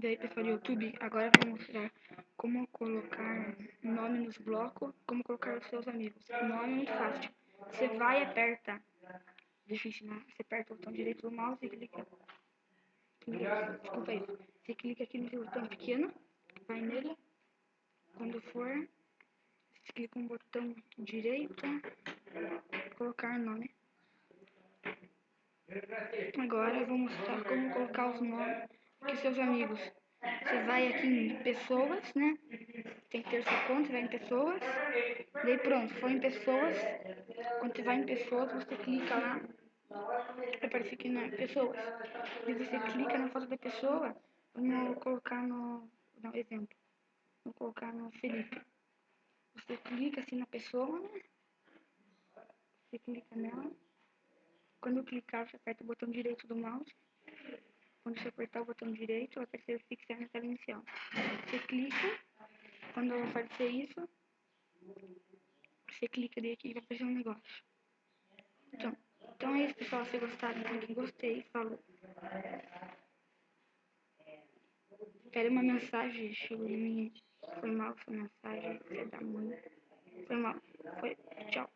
E aí, pessoal do YouTube, agora eu vou mostrar como colocar nome nos blocos, como colocar os seus amigos. O nome é muito fácil. Você vai e aperta. Difícil, né? Você aperta o botão direito do mouse e clica. Desculpa isso. Você clica aqui no seu botão pequeno, vai nele. Quando for, você clica no botão direito, colocar nome. Agora eu vou mostrar como colocar os nomes dos seus amigos. Você vai aqui em pessoas, né? Tem que ter sua conta, vai em pessoas. Daí pronto, foi em pessoas. Quando você vai em pessoas, você clica lá. Aparece aqui na pessoas. E você clica na foto da pessoa. Vamos colocar no. Vou dar um exemplo. Vou colocar no Felipe. Você clica assim na pessoa, né? Você clica nela. Quando clicar, você aperta o botão direito do mouse. Quando você apertar o botão direito, vai aparecer fixar na tela inicial. Você clica. Quando aparecer isso, você clica aqui e vai aparecer um negócio. Então é isso, pessoal. Se gostaram, clique em gostei. Falou. Quero uma mensagem, chegou em mim. Foi mal essa mensagem. Você dá muito. Foi mal. Foi. Tchau.